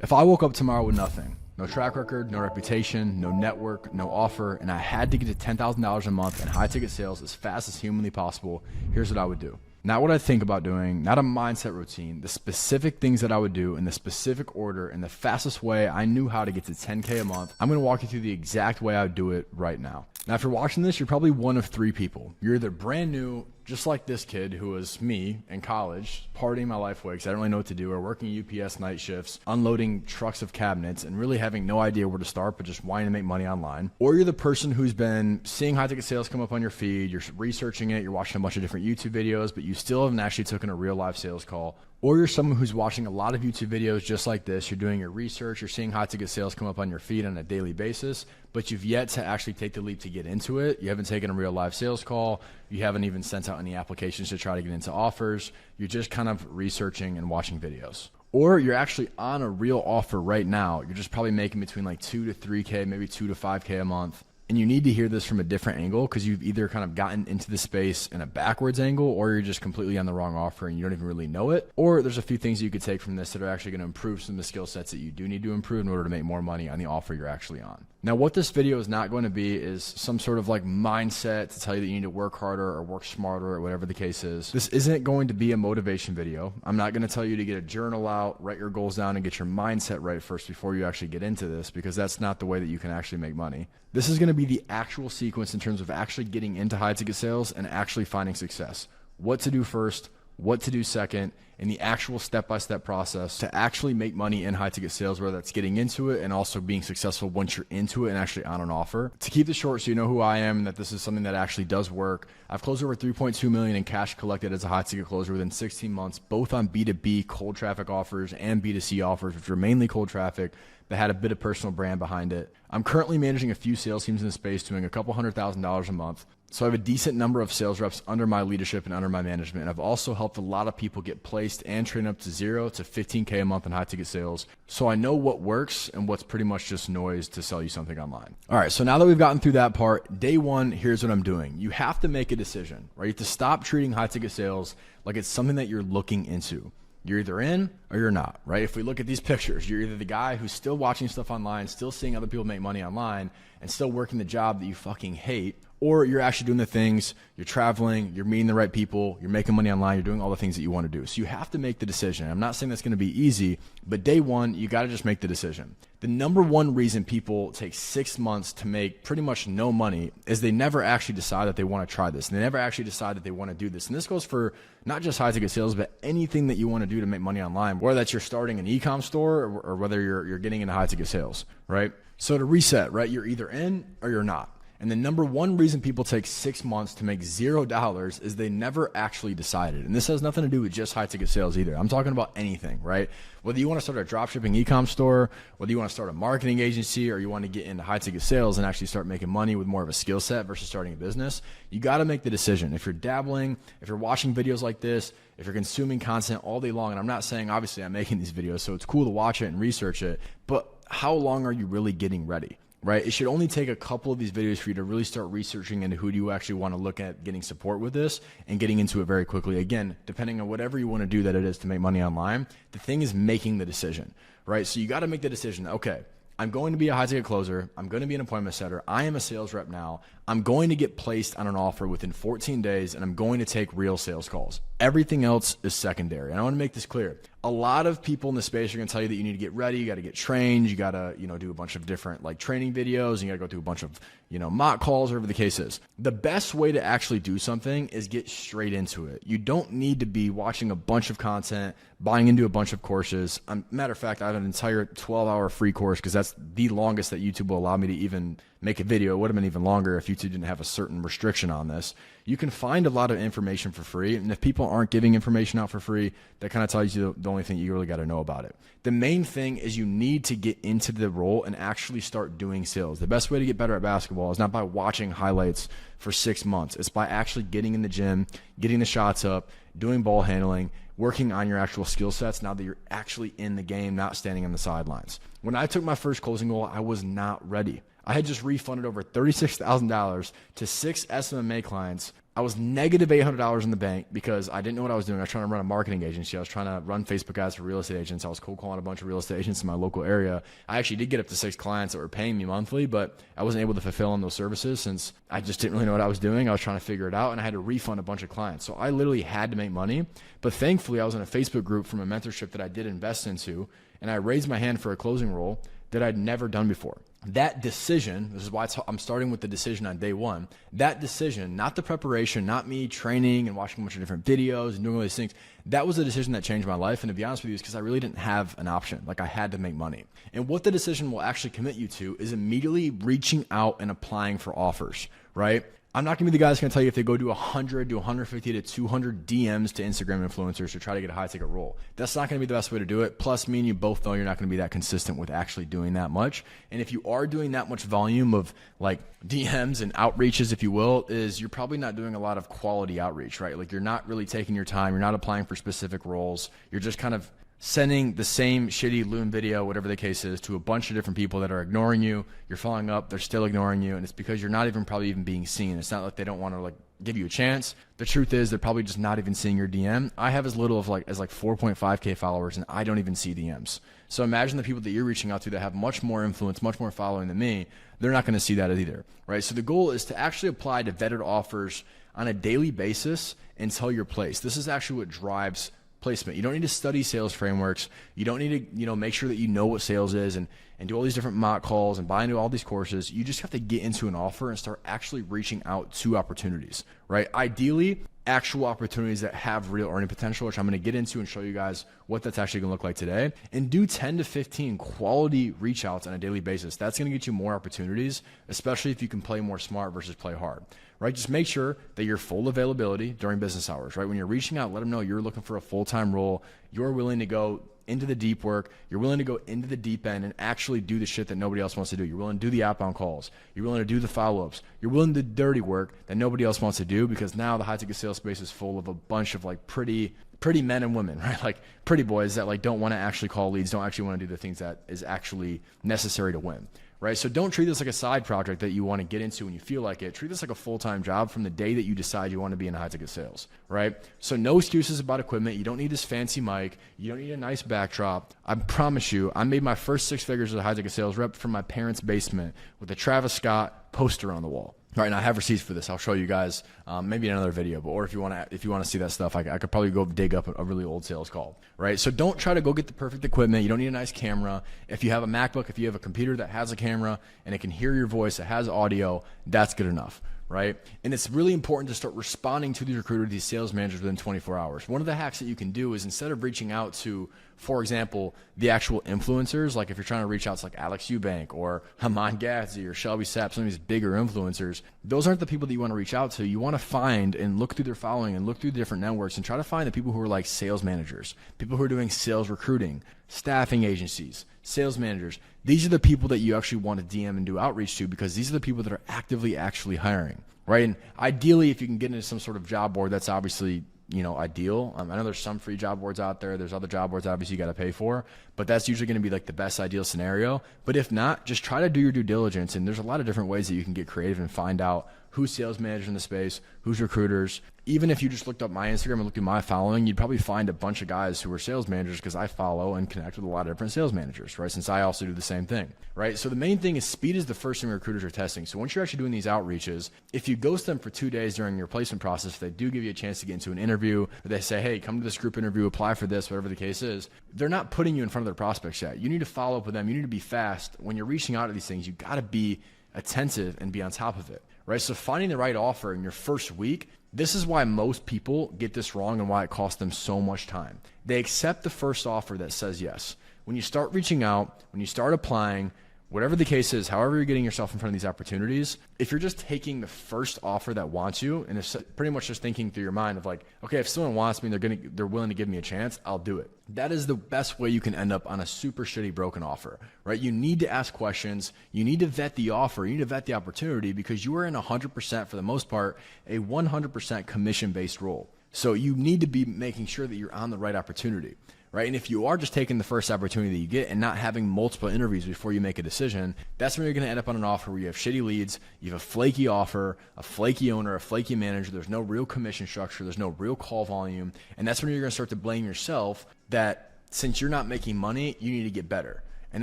If I woke up tomorrow with nothing, no track record, no reputation, no network, no offer, and I had to get to $10,000 a month in high ticket sales as fast as humanly possible, here's what I would do. Not what I think about doing, not a mindset routine, the specific things that I would do in the specific order in the fastest way I knew how to get to 10K a month. I'm going to walk you through the exact way I would do it right now. Now, after watching this, you're probably one of three people. You're either brand new, just like this kid who was me in college, partying my life away because I didn't really know what to do, or working UPS night shifts, unloading trucks of cabinets, and really having no idea where to start, but just wanting to make money online. Or you're the person who's been seeing high ticket sales come up on your feed, you're researching it, you're watching a bunch of different YouTube videos, but you still haven't actually taken a real live sales call. Or you're someone who's watching a lot of YouTube videos just like this. You're doing your research, you're seeing high ticket sales come up on your feed on a daily basis, but you've yet to actually take the leap to get into it. You haven't taken a real live sales call. You haven't even sent out any applications to try to get into offers. You're just kind of researching and watching videos. Or you're actually on a real offer right now. You're just probably making between like 2 to 3K, maybe 2 to 5K a month. And you need to hear this from a different angle because you've either kind of gotten into the space in a backwards angle, or you're just completely on the wrong offer and you don't even really know it. Or there's a few things you could take from this that are actually going to improve some of the skill sets that you do need to improve in order to make more money on the offer you're actually on. Now, what this video is not going to be is some sort of like mindset to tell you that you need to work harder or work smarter or whatever the case is. This isn't going to be a motivation video. I'm not going to tell you to get a journal out, write your goals down, and get your mindset right first before you actually get into this, because that's not the way that you can actually make money. This is going to be the actual sequence in terms of actually getting into high ticket sales and actually finding success. What to do first, what to do second, and the actual step-by-step process to actually make money in high ticket sales, whether that's getting into it and also being successful once you're into it and actually on an offer. To keep this short so you know who I am and that this is something that actually does work, I've closed over $3.2 million in cash collected as a high ticket closer within 16 months, both on B2B cold traffic offers and B2C offers, which were mainly cold traffic, that had a bit of personal brand behind it. I'm currently managing a few sales teams in the space doing a couple $100,000 a month. So I have a decent number of sales reps under my leadership and under my management. And I've also helped a lot of people get placed and train up to 0 to 15K a month in high ticket sales. So I know what works and what's pretty much just noise to sell you something online. All right, so now that we've gotten through that part, day one, here's what I'm doing. You have to make a decision, right? You have to stop treating high ticket sales like it's something that you're looking into. You're either in or you're not, right? If we look at these pictures, you're either the guy who's still watching stuff online, still seeing other people make money online, and still working the job that you fucking hate, or you're actually doing the things, you're traveling, you're meeting the right people, you're making money online, you're doing all the things that you want to do. So you have to make the decision. I'm not saying that's going to be easy, but day one, you got to just make the decision. The number one reason people take 6 months to make pretty much no money is they never actually decide that they want to try this. And they never actually decide that they want to do this. And this goes for not just high ticket sales, but anything that you want to do to make money online, whether that's you're starting an e-com store or whether you're getting into high ticket sales, right? So to reset, right, you're either in or you're not. And the number one reason people take 6 months to make $0 is they never actually decided. And this has nothing to do with just high ticket sales either. I'm talking about anything, right? Whether you want to start a dropshipping e-com store, whether you want to start a marketing agency, or you want to get into high ticket sales and actually start making money with more of a skill set versus starting a business, you got to make the decision. If you're dabbling, if you're watching videos like this, if you're consuming content all day long, and I'm not saying obviously I'm making these videos, so it's cool to watch it and research it, but how long are you really getting ready? Right? It should only take a couple of these videos for you to really start researching into who do you actually want to look at getting support with this and getting into it very quickly. Again, depending on whatever you want to do that it is to make money online, the thing is making the decision, right? So you got to make the decision. Okay, I'm going to be a high ticket closer. I'm going to be an appointment setter. I am a sales rep now. I'm going to get placed on an offer within 14 days, and I'm going to take real sales calls. Everything else is secondary. And I want to make this clear. A lot of people in the space are going to tell you that you need to get ready, you got to get trained, you got to, do a bunch of different like training videos, and you got to go through a bunch of, mock calls, whatever the case is. The best way to actually do something is get straight into it. You don't need to be watching a bunch of content, buying into a bunch of courses. Matter of fact, I have an entire 12-hour free course because that's the longest that YouTube will allow me to even make a video. It would have been even longer if YouTube didn't have a certain restriction on this. You can find a lot of information for free. And if people aren't giving information out for free, that kind of tells you the only thing you really got to know about it. The main thing is you need to get into the role and actually start doing sales. The best way to get better at basketball is not by watching highlights for 6 months. It's by actually getting in the gym, getting the shots up, doing ball handling, working on your actual skill sets now that you're actually in the game, not standing on the sidelines. When I took my first closing goal, I was not ready. I had just refunded over $36,000 to 6 SMMA clients I was negative $800 in the bank because I didn't know what I was doing. I was trying to run a marketing agency. I was trying to run Facebook ads for real estate agents. I was cold calling a bunch of real estate agents in my local area. I actually did get up to 6 clients that were paying me monthly, but I wasn't able to fulfill on those services since I just didn't really know what I was doing. I was trying to figure it out, and I had to refund a bunch of clients. So I literally had to make money. But thankfully, I was in a Facebook group from a mentorship that I did invest into, and I raised my hand for a closing role that I'd never done before. That decision, this is why I'm starting with the decision on day one, that decision, not the preparation, not me training and watching a bunch of different videos and doing all these things, that was a decision that changed my life. And to be honest with you, it's because I really didn't have an option. Like, I had to make money. And what the decision will actually commit you to is immediately reaching out and applying for offers, right? I'm not going to be the guy that's going to tell you if they go do 100 to 150 to 200 DMs to Instagram influencers to try to get a high ticket role. That's not going to be the best way to do it. Plus, me and you both know you're not going to be that consistent with actually doing that much. And if you are doing that much volume of like DMs and outreaches, if you will, is you're probably not doing a lot of quality outreach, right? Like, you're not really taking your time. You're not applying for specific roles. You're just kind of sending the same shitty loon video, whatever the case is, to a bunch of different people that are ignoring you. You're following up, they're still ignoring you, and it's because you're not even probably even being seen. It's not like they don't want to like give you a chance. The truth is they're probably just not even seeing your DM. I have as little of like 4.5K followers, and I don't even see DMs. So imagine the people that you're reaching out to that have much more influence, much more following than me. They're not going to see that either, right? So the goal is to actually apply to vetted offers on a daily basis until you're placed. This is actually what drives placement. You don't need to study sales frameworks. You don't need to, make sure that you know what sales is and do all these different mock calls and buy into all these courses. You just have to get into an offer and start actually reaching out to opportunities, right? Ideally, actual opportunities that have real earning potential, which I'm going to get into and show you guys what that's actually going to look like today, and do 10 to 15 quality reach outs on a daily basis. That's going to get you more opportunities, especially if you can play more smart versus play hard, right? Just make sure that you're full availability during business hours, right? When you're reaching out, let them know you're looking for a full-time role. You're willing to go into the deep work. You're willing to go into the deep end and actually do the shit that nobody else wants to do. You're willing to do the outbound calls. You're willing to do the follow-ups. You're willing to do the dirty work that nobody else wants to do, because now the high ticket sales space is full of a bunch of like pretty men and women, right? Like pretty boys that like don't want to actually call leads, don't actually want to do the things that is actually necessary to win. Right? So don't treat this like a side project that you want to get into when you feel like it. Treat this like a full-time job from the day that you decide you want to be in high-ticket sales, right? So no excuses about equipment. You don't need this fancy mic. You don't need a nice backdrop. I promise you, I made my first 6 figures as a high-ticket sales rep from my parents' basement with a Travis Scott poster on the wall. All right, and I have receipts for this. I'll show you guys maybe in another video, or if you want to see that stuff, I could probably go dig up a really old sales call, right? So don't try to go get the perfect equipment. You don't need a nice camera. If you have a MacBook, if you have a computer that has a camera and it can hear your voice, it has audio, that's good enough, right? And it's really important to start responding to these recruiters, these sales managers within 24 hours. One of the hacks that you can do is, instead of reaching out to, for example, the actual influencers, like if you're trying to reach out to like Alex Eubank or Haman Gadzhi or Shelby Sapp, some of these bigger influencers, those aren't the people that you want to reach out to. You want to find and look through their following and look through different networks and try to find the people who are like sales managers, people who are doing sales recruiting, staffing agencies, sales managers. These are the people that you actually want to DM and do outreach to, because these are the people that are actively actually hiring, right? And ideally, if you can get into some sort of job board, that's obviously ideal. I know there's some free job boards out there. There's other job boards obviously you got to pay for, but that's usually going to be like the best ideal scenario. But if not, just try to do your due diligence. And there's a lot of different ways that you can get creative and find out who's sales managers in the space, who's recruiters. Even if you just looked up my Instagram and looked at my following, you'd probably find a bunch of guys who are sales managers, because I follow and connect with a lot of different sales managers, right? Since I also do the same thing, right? So the main thing is speed is the first thing recruiters are testing. So once you're actually doing these outreaches, if you ghost them for 2 days during your placement process, if they do give you a chance to get into an interview, or they say, hey, come to this group interview, apply for this, whatever the case is, they're not putting you in front of their prospects yet. You need to follow up with them. You need to be fast. When you're reaching out to these things, you got to be attentive and be on top of it, right? So finding the right offer in your first week, this is why most people get this wrong and why it costs them so much time. They accept the first offer that says yes. When you start reaching out, when you start applying, whatever the case is, however you're getting yourself in front of these opportunities, if you're just taking the first offer that wants you, and it's pretty much just thinking through your mind of like, okay, if someone wants me, they're willing to give me a chance, I'll do it. That is the best way you can end up on a super shitty broken offer, right? You need to ask questions. You need to vet the offer. You need to vet the opportunity, because you are in 100%, for the most part, a 100% commission-based role. So you need to be making sure that you're on the right opportunity, right? And if you are just taking the first opportunity that you get and not having multiple interviews before you make a decision, that's when you're going to end up on an offer where you have shitty leads, you have a flaky offer, a flaky owner, a flaky manager, there's no real commission structure, there's no real call volume, and that's when you're going to start to blame yourself that since you're not making money, you need to get better. And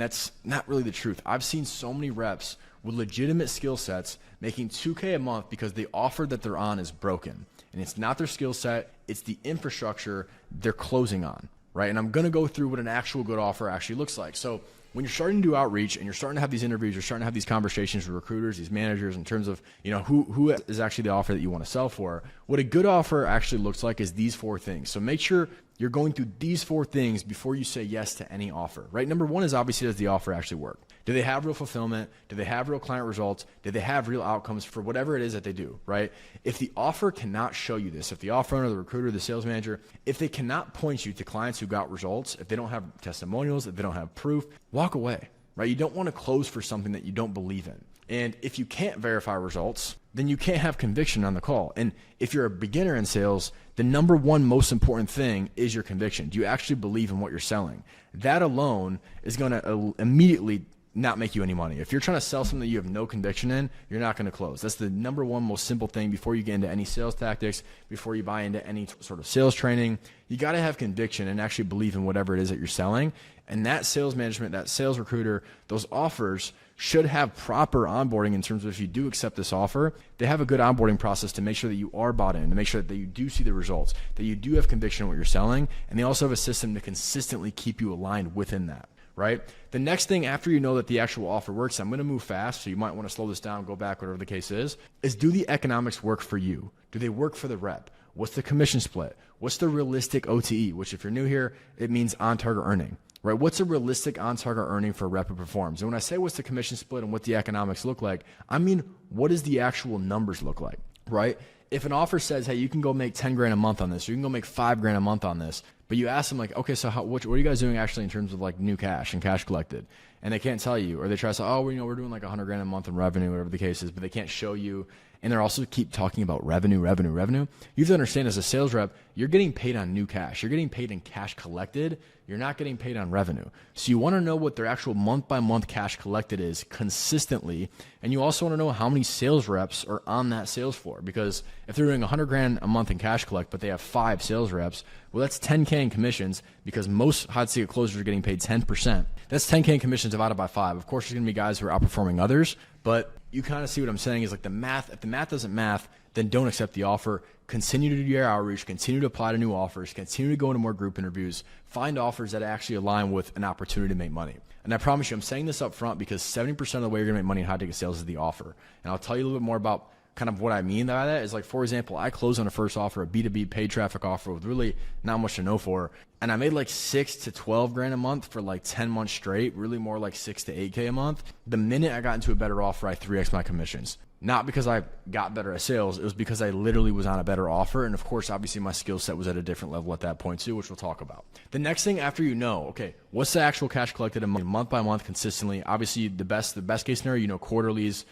that's not really the truth. I've seen so many reps with legitimate skill sets making $2K a month because the offer that they're on is broken. And it's not their skill set, it's the infrastructure they're closing on, right? And I'm going to go through what an actual good offer actually looks like. So when you're starting to do outreach and you're starting to have these interviews, you're starting to have these conversations with recruiters, these managers in terms of, who is actually the offer that you want to sell for. What a good offer actually looks like is these 4 things. So make sure you're going through these 4 things before you say yes to any offer, right? Number 1 is obviously, does the offer actually work? Do they have real fulfillment? Do they have real client results? Do they have real outcomes for whatever it is that they do, right? If the offer cannot show you this, if the offer owner, the recruiter, the sales manager, if they cannot point you to clients who got results, if they don't have testimonials, if they don't have proof, walk away, right? You don't want to close for something that you don't believe in. And if you can't verify results, then you can't have conviction on the call. And if you're a beginner in sales, the number 1 most important thing is your conviction. Do you actually believe in what you're selling? That alone is going to immediately not make you any money. If you're trying to sell something that you have no conviction in, you're not going to close. That's the number 1 most simple thing before you get into any sales tactics, before you buy into any sort of sales training. You got to have conviction and actually believe in whatever it is that you're selling. And that sales management, that sales recruiter, those offers should have proper onboarding in terms of if you do accept this offer, they have a good onboarding process to make sure that you are bought in, to make sure that you do see the results, that you do have conviction in what you're selling, and they also have a system to consistently keep you aligned within that. Right? The next thing after you know that the actual offer works, I'm going to move fast, so you might want to slow this down, go back, whatever the case is do the economics work for you? Do they work for the rep? What's the commission split? What's the realistic OTE? Which if you're new here, it means on-target earning, right? What's a realistic on-target earning for a rep who performs? And when I say what's the commission split and what the economics look like, I mean, what does the actual numbers look like, right? If an offer says, hey, you can go make 10 grand a month on this, or you can go make 5 grand a month on this, but you ask them like, okay, so what are you guys doing actually in terms of like new cash and cash collected? And they can't tell you, or they try to say, oh, we're doing like 100 grand a month in revenue, whatever the case is, but they can't show you. And they're also keep talking about revenue. You have to understand as a sales rep, you're getting paid on new cash. You're getting paid in cash collected. You're not getting paid on revenue. So you want to know what their actual month by month cash collected is consistently. And you also want to know how many sales reps are on that sales floor, because if they're doing 100 grand a month in cash collect, but they have 5 sales reps, well, that's 10K in commissions, because most hot ticket closers are getting paid 10%. That's 10K in commissions divided by 5. Of course, there's going to be guys who are outperforming others, but you kind of see what I'm saying is like the math. If the math doesn't math, then don't accept the offer. Continue to do your outreach, continue to apply to new offers, continue to go into more group interviews, find offers that actually align with an opportunity to make money. And I promise you, I'm saying this up front because 70% of the way you're going to make money in high ticket sales is the offer. And I'll tell you a little bit more about kind of what I mean by that is like, for example, I closed on a first offer, a B2B paid traffic offer with really not much to know for. And I made like 6 to 12 grand a month for like 10 months straight, really more like 6 to 8K a month. The minute I got into a better offer, I 3X my commissions. Not because I got better at sales, it was because I literally was on a better offer. And of course, obviously my skill set was at a different level at that point too, which we'll talk about. The next thing after you know, okay, what's the actual cash collected month by month consistently? Obviously the best case scenario, quarterlies,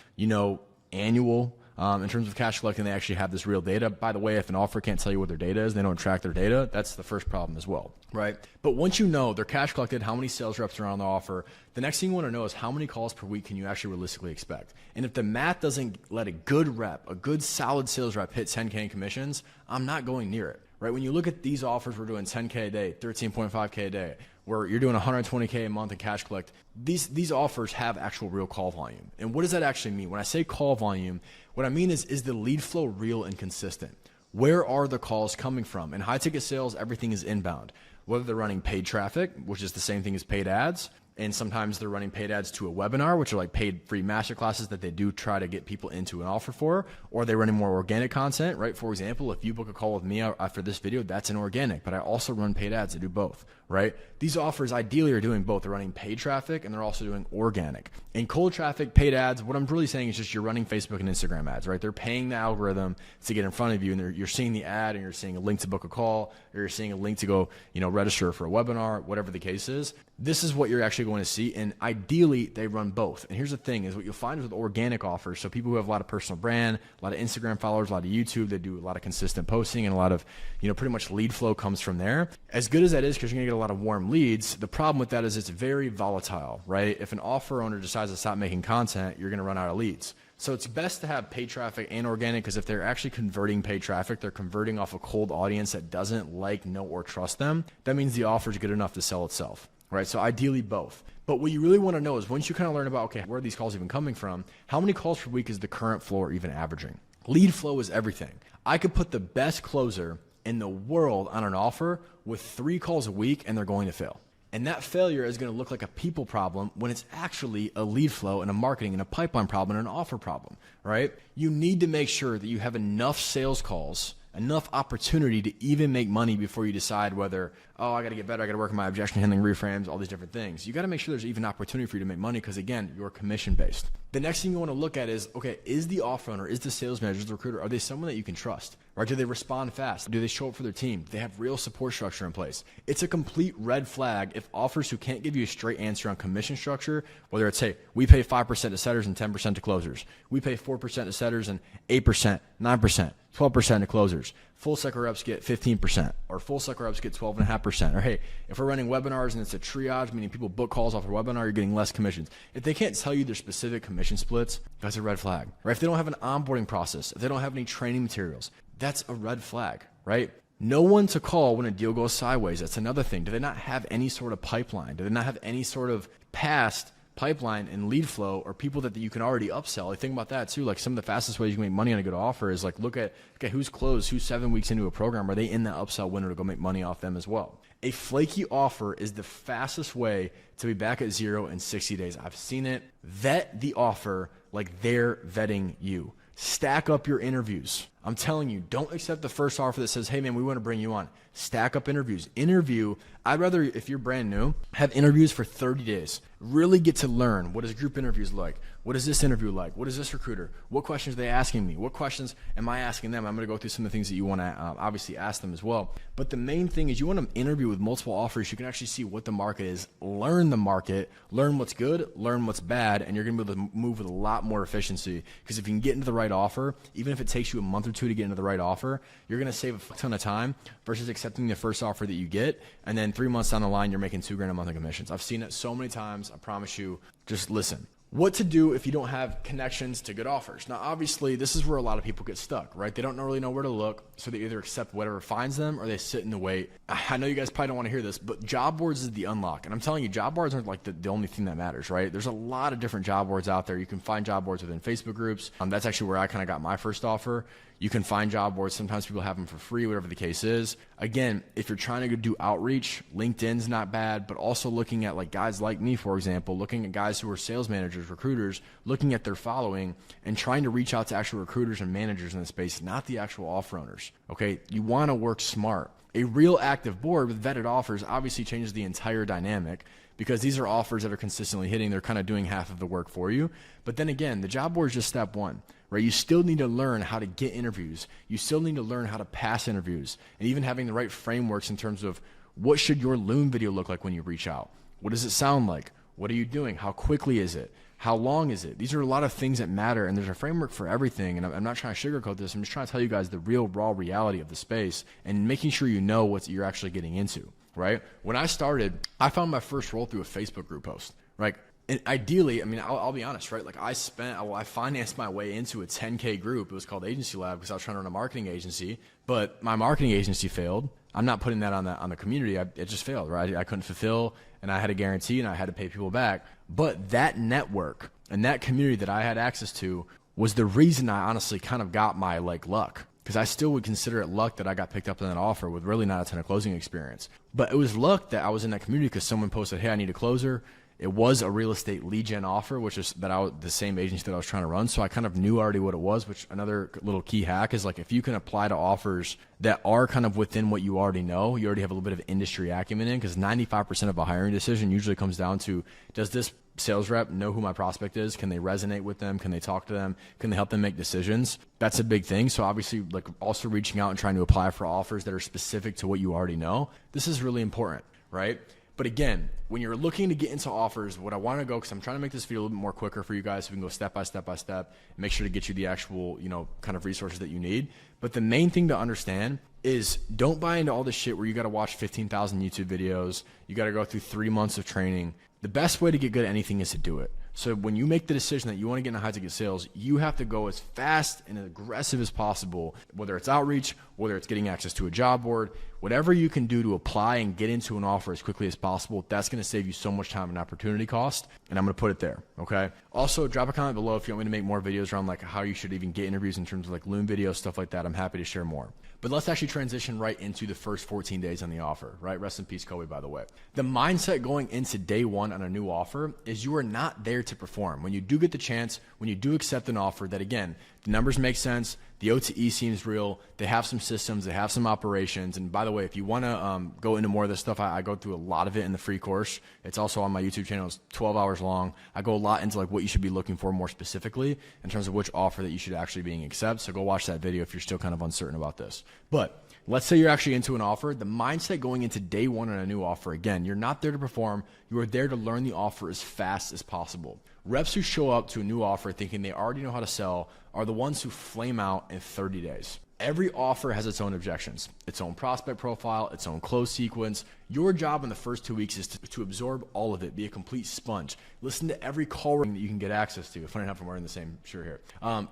annual. In terms of cash collecting, they actually have this real data. By the way, if an offer can't tell you what their data is, they don't track their data, that's the first problem as well, right? But once you know their cash collected, how many sales reps are on the offer, the next thing you want to know is how many calls per week can you actually realistically expect? And if the math doesn't let a good rep, a good solid sales rep hit 10K in commissions, I'm not going near it, right? When you look at these offers, we're doing 10K a day, 13.5K a day, where you're doing 120K a month in cash collect, these offers have actual real call volume. And what does that actually mean? When I say call volume, what I mean is the lead flow real and consistent? Where are the calls coming from? In high ticket sales, everything is inbound. Whether they're running paid traffic, which is the same thing as paid ads, and sometimes they're running paid ads to a webinar, which are like paid free masterclasses that they do try to get people into an offer for, or they're running more organic content, right? For example, if you book a call with me after this video, that's an organic, but I also run paid ads that do both, right? These offers ideally are doing both. They're running paid traffic and they're also doing organic. In cold traffic, paid ads, what I'm really saying is just you're running Facebook and Instagram ads, right? They're paying the algorithm to get in front of you, and you're seeing the ad and you're seeing a link to book a call, or you're seeing a link to go, register for a webinar, whatever the case is. This is what you're actually going to see. And ideally they run both. And here's the thing is what you'll find is with organic offers. So people who have a lot of personal brand, a lot of Instagram followers, a lot of YouTube, they do a lot of consistent posting and a lot of, pretty much lead flow comes from there. As good as that is, because you're gonna get a lot of warm leads, the problem with that is it's very volatile, right? If an offer owner decides to stop making content, you're gonna run out of leads. So it's best to have paid traffic and organic, because if they're actually converting paid traffic, they're converting off a cold audience that doesn't like, know, or trust them. That means the offer is good enough to sell itself, right? So ideally both. But what you really want to know is once you kind of learn about, okay, where are these calls even coming from? How many calls per week is the current flow or even averaging? Lead flow is everything. I could put the best closer in the world on an offer with 3 calls a week and they're going to fail. And that failure is going to look like a people problem when it's actually a lead flow and a marketing and a pipeline problem and an offer problem, right? You need to make sure that you have enough sales calls, enough opportunity to even make money before you decide whether, oh, I got to get better, I got to work on my objection handling, reframes, all these different things. You got to make sure there's even opportunity for you to make money because, again, you're commission based. The next thing you want to look at is, okay, is the offer owner, is the sales manager, is the recruiter, are they someone that you can trust? Right? Do they respond fast? Do they show up for their team? Do they have real support structure in place? It's a complete red flag if offers who can't give you a straight answer on commission structure, whether it's, hey, we pay 5% to setters and 10% to closers. We pay 4% to setters and 8%, 9%, 12% to closers. Full cycle reps get 15%, or full cycle reps get 12.5%. Or hey, if we're running webinars and it's a triage, meaning people book calls off a webinar, you're getting less commissions. If they can't tell you their specific commission splits, that's a red flag, right? If they don't have an onboarding process, if they don't have any training materials, that's a red flag, right? No one to call when a deal goes sideways. That's another thing. Do they not have any sort of pipeline? Do they not have any sort of past pipeline and lead flow or people that you can already upsell? Like, think about that too. Like, some of the fastest ways you can make money on a good offer is like, look at, okay, who's closed, who's 7 weeks into a program. Are they in that upsell window to go make money off them as well? A flaky offer is the fastest way to be back at zero in 60 days. I've seen it. Vet the offer like they're vetting you. Stack up your interviews. I'm telling you, don't accept the first offer that says, hey man, we want to bring you on. Stack up interviews. Interview. I'd rather, if you're brand new, have interviews for 30 days. Really get to learn. What does group interviews like? What is this interview like? What is this recruiter? What questions are they asking me? What questions am I asking them? I'm going to go through some of the things that you want to obviously ask them as well. But the main thing is you want to interview with multiple offers. You can actually see what the market is, learn the market, learn what's good, learn what's bad, and you're going to be able to move with a lot more efficiency. Because if you can get into the right offer, even if it takes you a month or two to get into the right offer, you're going to save a ton of time versus accepting the first offer that you get. And then 3 months down the line, you're making $2,000 a month in commissions. I've seen it so many times. I promise you, just listen. What to do if you don't have connections to good offers? Now, obviously, this is where a lot of people get stuck, right? They don't really know where to look, so they either accept whatever finds them or they sit in the wait. I know you guys probably don't want to hear this, but job boards is the unlock. And I'm telling you, job boards aren't like the only thing that matters, right? There's a lot of different job boards out there. You can find job boards within Facebook groups. That's actually where I kind of got my first offer. You can find job boards. Sometimes people have them for free, whatever the case is. Again, if you're trying to go do outreach, LinkedIn's not bad, but also looking at like guys like me, for example, looking at guys who are sales managers, recruiters, looking at their following and trying to reach out to actual recruiters and managers in the space, not the actual offer owners. Okay. You want to work smart. A real active board with vetted offers obviously changes the entire dynamic because these are offers that are consistently hitting. They're kind of doing half of the work for you. But then again, the job board is just step one, right? You still need to learn how to get interviews. You still need to learn how to pass interviews and even having the right frameworks in terms of what should your Loom video look like when you reach out? What does it sound like? What are you doing? How quickly is it? How long is it? These are a lot of things that matter, and there's a framework for everything, and I'm not trying to sugarcoat this. I'm just trying to tell you guys the real, raw reality of the space and making sure you know what you're actually getting into, right? When I started, I found my first role through a Facebook group post, right? And ideally, I mean, I'll be honest, right? Like I financed my way into a 10K group. It was called Agency Lab because I was trying to run a marketing agency, but my marketing agency failed. I'm not putting that on the community. It just failed, right? I couldn't fulfill, and I had a guarantee, and I had to pay people back. But that network and that community that I had access to was the reason I honestly kind of got my luck. Because I still would consider it luck that I got picked up in that offer with really not a ton of closing experience. But it was luck that I was in that community because someone posted, hey, I need a closer. It was a real estate lead gen offer, which is the same agency that I was trying to run. So I kind of knew already what it was, which another little key hack is like if you can apply to offers that are kind of within what you already know, you already have a little bit of industry acumen in, because 95% of a hiring decision usually comes down to, does this sales rep know who my prospect is? Can they resonate with them? Can they talk to them? Can they help them make decisions? That's a big thing. So obviously, like also reaching out and trying to apply for offers that are specific to what you already know. This is really important, right? But again, when you're looking to get into offers, what I want to go, because I'm trying to make this video a little bit more quicker for you guys so we can go step by step by step, and make sure to get you the actual, kind of resources that you need. But the main thing to understand is don't buy into all this shit where you got to watch 15,000 YouTube videos. You got to go through 3 months of training. The best way to get good at anything is to do it. So when you make the decision that you want to get into high ticket sales, you have to go as fast and aggressive as possible, whether it's outreach, whether it's getting access to a job board, whatever you can do to apply and get into an offer as quickly as possible. That's going to save you so much time and opportunity cost. And I'm going to put it there. Okay. Also, drop a comment below if you want me to make more videos around like how you should even get interviews in terms of like Loom videos, stuff like that. I'm happy to share more. But let's actually transition right into the first 14 days on the offer, right? Rest in peace, Kobe, by the way. The mindset going into day one on a new offer is you are not there to perform. When you do get the chance, when you do accept an offer, that again, the numbers make sense, the OTE seems real, they have some systems, they have some operations. And by the way, if you want to go into more of this stuff, I go through a lot of it in the free course. It's also on my YouTube channel. It's 12 hours long. I go a lot into like what you should be looking for more specifically in terms of which offer that you should actually being accept. So go watch that video if you're still kind of uncertain about this. But let's say you're actually into an offer. The mindset going into day one on a new offer, again, you're not there to perform. You are there to learn the offer as fast as possible. Reps who show up to a new offer thinking they already know how to sell are the ones who flame out in 30 days. Every offer has its own objections, its own prospect profile, its own close sequence. Your job in the first 2 weeks is to absorb all of it, be a complete sponge. Listen to every call ring that you can get access to. Funny enough, I'm wearing the same shirt here.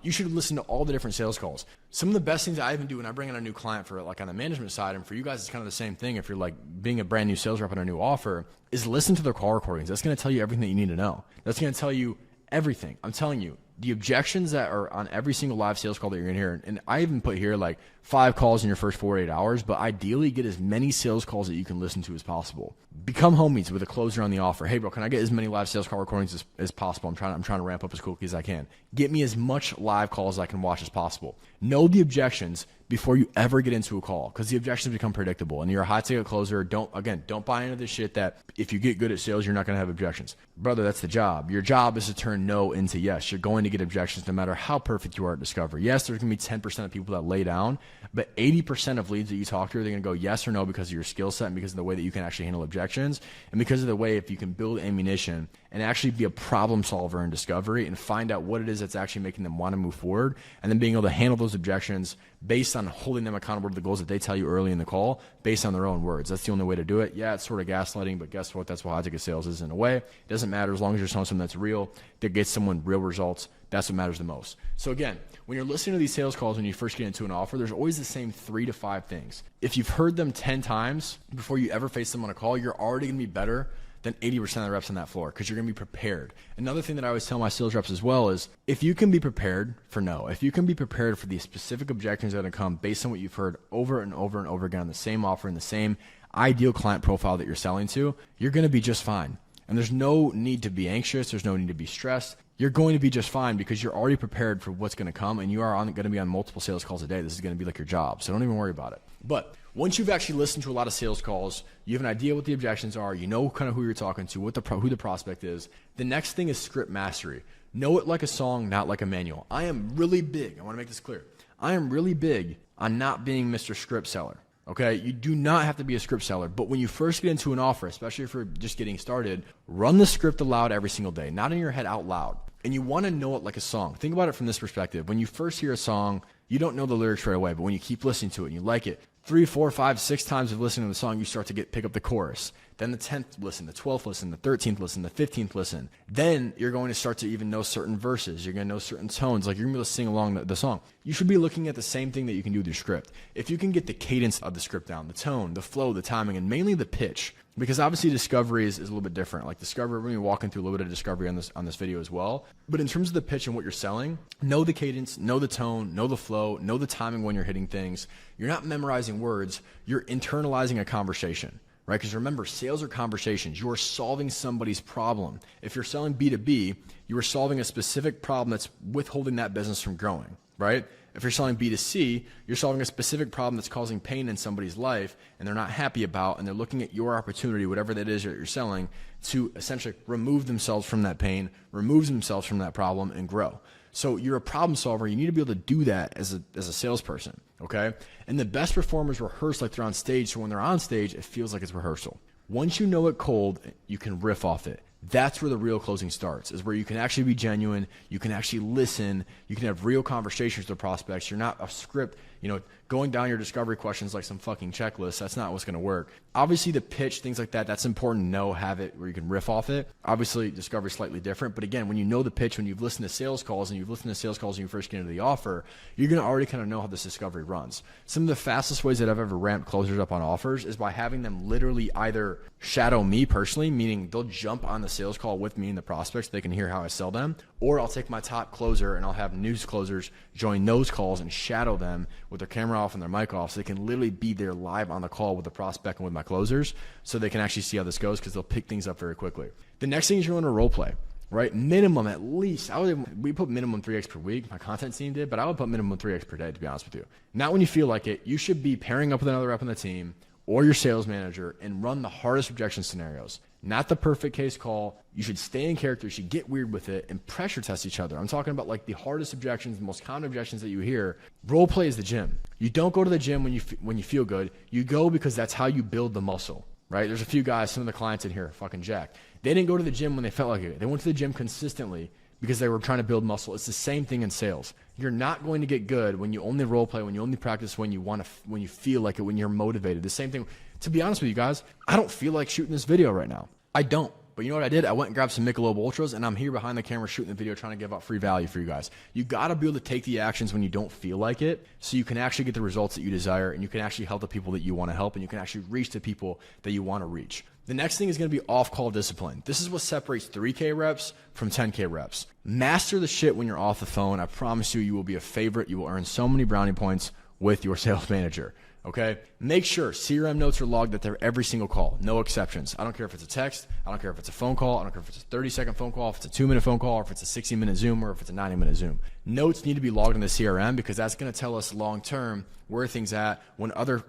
You should listen to all the different sales calls. Some of the best things I even do when I bring in a new client for like on the management side, and for you guys, it's kind of the same thing. If you're like being a brand new sales rep on a new offer, is listen to their call recordings. That's going to tell you everything that you need to know. That's going to tell you everything. I'm telling you, the objections that are on every single live sales call that you're going to hear, and I even put here like 5 calls in your first 48 hours, but ideally get as many sales calls that you can listen to as possible. Become homies with a closer on the offer. Hey bro, can I get as many live sales call recordings as possible? I'm trying to ramp up as quickly as I can. Get me as much live calls as I can watch as possible. Know the objections before you ever get into a call, because the objections become predictable. And you're a high ticket closer. Don't buy into this shit that if you get good at sales, you're not going to have objections. Brother, that's the job. Your job is to turn no into yes. You're going to get objections no matter how perfect you are at discovery. Yes, there's going to be 10% of people that lay down, but 80% of leads that you talk to, they're going to go yes or no because of your skill set and because of the way that you can actually handle objections, and because of the way if you can build ammunition and actually be a problem solver in discovery and find out what it is that's actually making them want to move forward, and then being able to handle those objections based on holding them accountable to the goals that they tell you early in the call based on their own words. That's the only way to do it. Yeah, it's sort of gaslighting, but guess what? That's what high ticket sales is in a way. It doesn't matter as long as you're selling something that's real, that gets someone real results. That's what matters the most. So again, when you're listening to these sales calls, when you first get into an offer, there's always the same 3 to 5 things. If you've heard them 10 times before you ever face them on a call, you're already going to be better than 80% of the reps on that floor because you're going to be prepared. Another thing that I always tell my sales reps as well is if you can be prepared for no, if you can be prepared for the specific objections that are going to come based on what you've heard over and over and over again on the same offer and the same ideal client profile that you're selling to, you're going to be just fine. And there's no need to be anxious. There's no need to be stressed. You're going to be just fine because you're already prepared for what's going to come, and you are going to be on multiple sales calls a day. This is going to be like your job, so don't even worry about it. But once you've actually listened to a lot of sales calls, you have an idea what the objections are, you know kind of who you're talking to, who the prospect is. The next thing is script mastery. Know it like a song, not like a manual. I am really big. I want to make this clear. I am really big on not being Mr. Script Seller. Okay, you do not have to be a script seller, but when you first get into an offer, especially if you're just getting started, run the script aloud every single day, not in your head, out loud. And you want to know it like a song. Think about it from this perspective. When you first hear a song, you don't know the lyrics right away, but when you keep listening to it and you like it, 3, 4, 5, 6 times of listening to the song, you start to pick up the chorus. Then the 10th listen, the 12th listen, the 13th listen, the 15th listen. Then you're going to start to even know certain verses. You're going to know certain tones. Like you're going to be able to sing along the song. You should be looking at the same thing that you can do with your script. If you can get the cadence of the script down, the tone, the flow, the timing, and mainly the pitch, because obviously discovery is a little bit different. Like discovery, we're going to be walking through a little bit of discovery on this video as well. But in terms of the pitch and what you're selling, know the cadence, know the tone, know the flow, know the timing when you're hitting things. You're not memorizing words. You're internalizing a conversation. Right? Because remember, sales are conversations. You are solving somebody's problem. If you're selling B2B, you are solving a specific problem that's withholding that business from growing, right? If you're selling B2C, you're solving a specific problem that's causing pain in somebody's life and they're not happy about, and they're looking at your opportunity, whatever that is that you're selling, to essentially remove themselves from that pain, remove themselves from that problem, and grow. So you're a problem solver. You need to be able to do that as a salesperson, okay? And the best performers rehearse like they're on stage, so when they're on stage, it feels like it's rehearsal. Once you know it cold, you can riff off it. That's where the real closing starts, is where you can actually be genuine. You can actually listen. You can have real conversations with prospects. You're not a script, going down your discovery questions like some fucking checklist. That's not what's going to work. Obviously, the pitch, things like that, that's important to know, have it where you can riff off it. Obviously, discovery is slightly different. But again, when you know the pitch, when you've listened to sales calls and you've listened to sales calls when you first get into the offer, you're going to already kind of know how this discovery runs. Some of the fastest ways that I've ever ramped closers up on offers is by having them literally either shadow me personally, meaning they'll jump on the sales call with me and the prospects so they can hear how I sell them, or I'll take my top closer and I'll have news closers join those calls and shadow them with their camera off and their mic off so they can literally be there live on the call with the prospect and with my closers so they can actually see how this goes because they'll pick things up very quickly. The next thing is you're going to role play, right? Minimum at least. We put minimum 3x per week. My content team did, but I would put minimum 3x per day, to be honest with you. Not when you feel like it. You should be pairing up with another rep on the team or your sales manager and run the hardest objection scenarios. Not the perfect case call. You should stay in character. You should get weird with it and pressure test each other. I'm talking about like the hardest objections, the most common objections that you hear. Role play is the gym. You don't go to the gym when you feel good. You go because that's how you build the muscle, right? There's a few guys, some of the clients in here are fucking jacked. They didn't go to the gym when they felt like it. They went to the gym consistently because they were trying to build muscle. It's the same thing in sales. You're not going to get good when you only role play, when you only practice when you feel like it, when you're motivated. The same thing. To be honest with you guys, I don't feel like shooting this video right now. I don't. But you know what I did? I went and grabbed some Michelob Ultras, and I'm here behind the camera shooting the video trying to give out free value for you guys. You got to be able to take the actions when you don't feel like it so you can actually get the results that you desire, and you can actually help the people that you want to help, and you can actually reach the people that you want to reach. The next thing is going to be off-call discipline. This is what separates 3K reps from 10K reps. Master the shit when you're off the phone. I promise you, you will be a favorite. You will earn so many brownie points with your sales manager. Okay? Make sure CRM notes are logged at their every single call. No exceptions. I don't care if it's a text. I don't care if it's a phone call. I don't care if it's a 30-second phone call, if it's a 2-minute phone call, or if it's a 60-minute Zoom, or if it's a 90-minute Zoom. Notes need to be logged in the CRM because that's going to tell us long-term where things at. When other